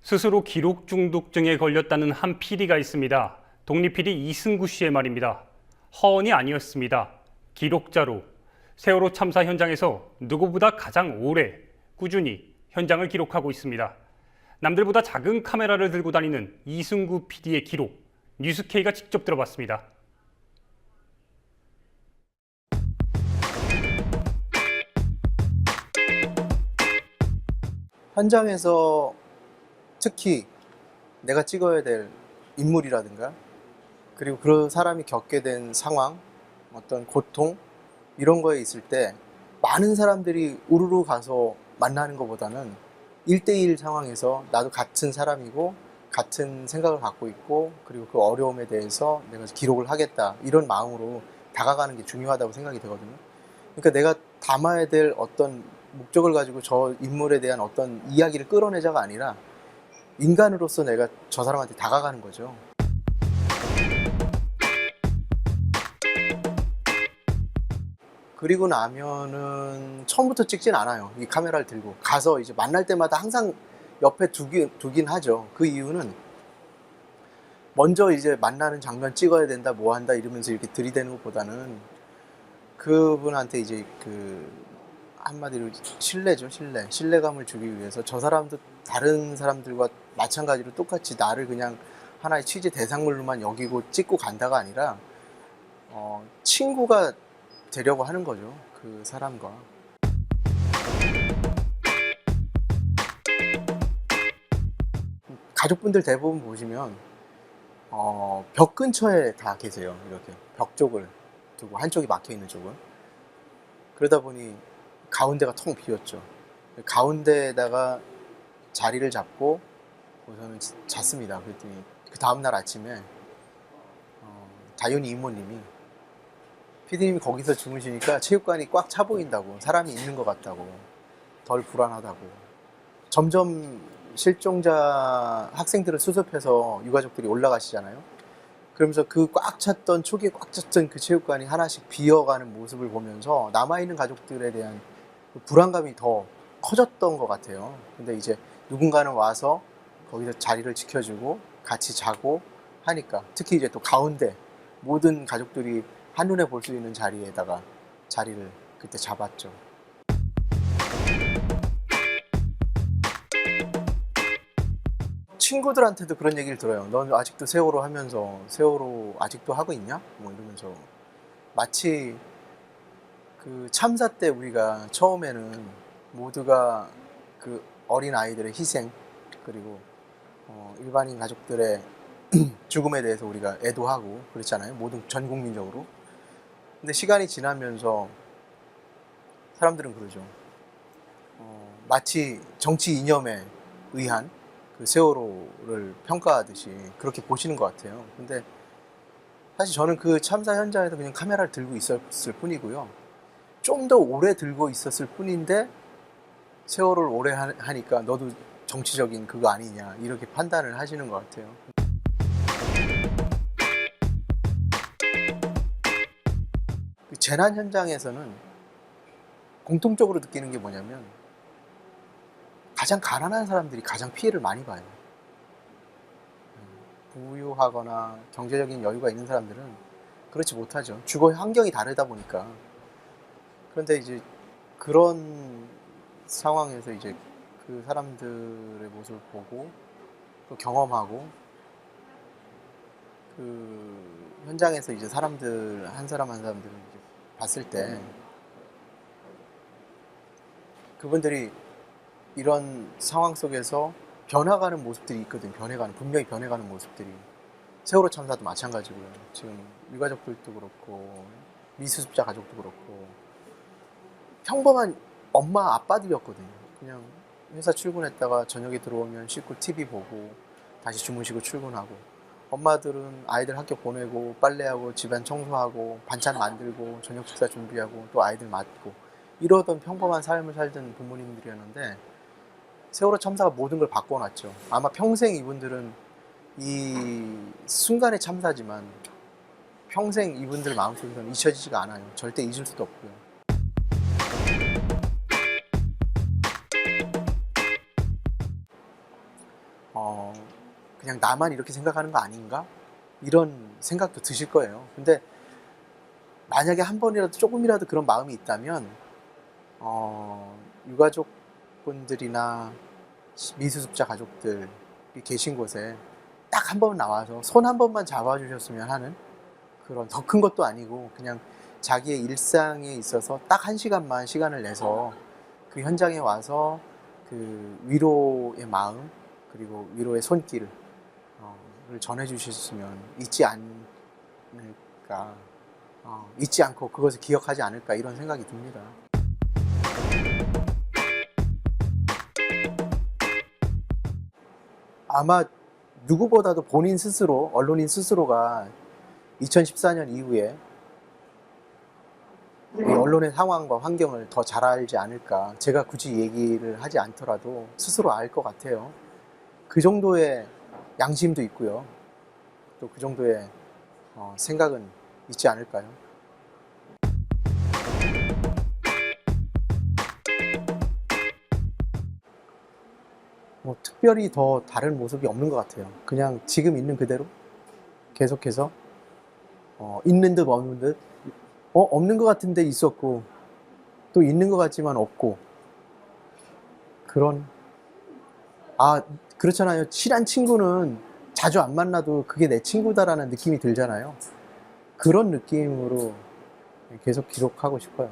스스로 기록 중독증에 걸렸다는 한 PD가 있습니다. 독립 PD 이승구 씨의 말입니다. 허언이 아니었습니다. 기록자로 세월호 참사 현장에서 누구보다 가장 오래 꾸준히 현장을 기록하고 있습니다. 남들보다 작은 카메라를 들고 다니는 이승구 PD의 기록, 뉴스K가 직접 들어봤습니다. 현장에서 특히 내가 찍어야 될 인물이라든가 그리고 그 사람이 겪게 된 상황, 어떤 고통 이런 거에 있을 때 많은 사람들이 우르르 가서 만나는 것보다는 1대1 상황에서 나도 같은 사람이고 같은 생각을 갖고 있고 그리고 그 어려움에 대해서 내가 기록을 하겠다 이런 마음으로 다가가는 게 중요하다고 생각이 되거든요. 그러니까 내가 담아야 될 어떤 목적을 가지고 저 인물에 대한 어떤 이야기를 끌어내자가 아니라 인간으로서 내가 저 사람한테 다가가는 거죠. 그리고 나면은 처음부터 찍진 않아요. 이 카메라를 들고 가서 이제 만날 때마다 항상 옆에 두긴 하죠. 그 이유는 먼저 이제 만나는 장면 찍어야 된다 뭐 한다 이러면서 이렇게 들이대는 것보다는 그분한테 이제 한마디로 신뢰죠. 신뢰감을 주기 위해서 저 사람도 다른 사람들과 마찬가지로 똑같이 나를 그냥 하나의 취재 대상물로만 여기고 찍고 간다가 아니라 친구가 되려고 하는 거죠. 그 사람과. 가족분들 대부분 보시면 벽 근처에 다 계세요. 이렇게 벽 쪽을 두고 한쪽이 막혀 있는 쪽은. 그러다 보니 가운데가 텅 비었죠. 가운데에다가 자리를 잡고 우선은 잤습니다. 그랬더니 그 다음날 아침에 다윤이 이모님이 피디님이 거기서 주무시니까 체육관이 꽉 차 보인다고, 사람이 있는 것 같다고, 덜 불안하다고. 점점 실종자 학생들을 수습해서 유가족들이 올라가시잖아요. 그러면서 그 꽉 찼던, 초기에 꽉 찼던 그 체육관이 하나씩 비어가는 모습을 보면서 남아있는 가족들에 대한 그 불안감이 더 커졌던 것 같아요. 근데 이제 누군가는 와서 거기서 자리를 지켜주고 같이 자고 하니까, 특히 이제 또 가운데 모든 가족들이 한눈에 볼 수 있는 자리에다가 자리를 그때 잡았죠. 친구들한테도 그런 얘기를 들어요. 넌 아직도 세월호 하면서 세월호 아직도 하고 있냐? 뭐 이러면서. 마치 그 참사 때 우리가 처음에는 모두가 그 어린 아이들의 희생 그리고 일반인 가족들의 죽음에 대해서 우리가 애도하고 그랬잖아요. 모든 전 국민적으로. 근데 시간이 지나면서 사람들은 그러죠. 마치 정치 이념에 의한 그 세월호를 평가하듯이 그렇게 보시는 것 같아요. 근데 사실 저는 그 참사 현장에서 그냥 카메라를 들고 있었을 뿐이고요. 좀 더 오래 들고 있었을 뿐인데 세월호를 오래 하니까 너도 정치적인 그거 아니냐 이렇게 판단을 하시는 것 같아요. 재난 현장에서는 공통적으로 느끼는 게 뭐냐면 가장 가난한 사람들이 가장 피해를 많이 봐요. 부유하거나 경제적인 여유가 있는 사람들은 그렇지 못하죠. 주거 환경이 다르다 보니까. 그런데 이제 그런 상황에서 이제 그 사람들의 모습을 보고 또 경험하고 그 현장에서 이제 사람들 한 사람 한 사람들을 이제 봤을 때 그분들이 이런 상황 속에서 변화가는 모습들이 있거든요. 분명히 변해가는 모습들이. 세월호 참사도 마찬가지고요. 지금 유가족들도 그렇고 미수습자 가족도 그렇고 평범한 엄마 아빠들이었거든요. 그냥 회사 출근했다가 저녁에 들어오면 씻고 TV 보고 다시 주무시고 출근하고, 엄마들은 아이들 학교 보내고 빨래하고 집안 청소하고 반찬 만들고 저녁 식사 준비하고 또 아이들 맡고 이러던 평범한 삶을 살던 부모님들이었는데 세월호 참사가 모든 걸 바꿔놨죠. 아마 평생 이분들은 이 순간의 참사지만 평생 이분들 마음속에서는 잊혀지지가 않아요. 절대 잊을 수도 없고요. 그냥 나만 이렇게 생각하는 거 아닌가? 이런 생각도 드실 거예요. 근데 만약에 한 번이라도 조금이라도 그런 마음이 있다면 유가족분들이나 미수습자 가족들이 계신 곳에 딱 한 번 나와서 손 한 번만 잡아주셨으면 하는 그런, 더 큰 것도 아니고 그냥 자기의 일상에 있어서 딱 1시간만 시간을 내서 그 현장에 와서 그 위로의 마음 그리고 위로의 손길을 전해주셨으면 잊지 않을까, 잊지 않고 그것을 기억하지 않을까, 이런 생각이 듭니다. 아마 누구보다도 본인 스스로, 언론인 스스로가 2014년 이후에 이 언론의 상황과 환경을 더 잘 알지 않을까. 제가 굳이 얘기를 하지 않더라도 스스로 알 것 같아요. 그 정도의 양심도 있고요. 또 그 정도의 생각은 있지 않을까요? 뭐 특별히 더 다른 모습이 없는 것 같아요. 그냥 지금 있는 그대로 계속해서 있는 듯 없는 듯, 없는 것 같은데 있었고 또 있는 것 같지만 없고, 그런, 그렇잖아요. 친한 친구는 자주 안 만나도 그게 내 친구다라는 느낌이 들잖아요. 그런 느낌으로 계속 기록하고 싶어요.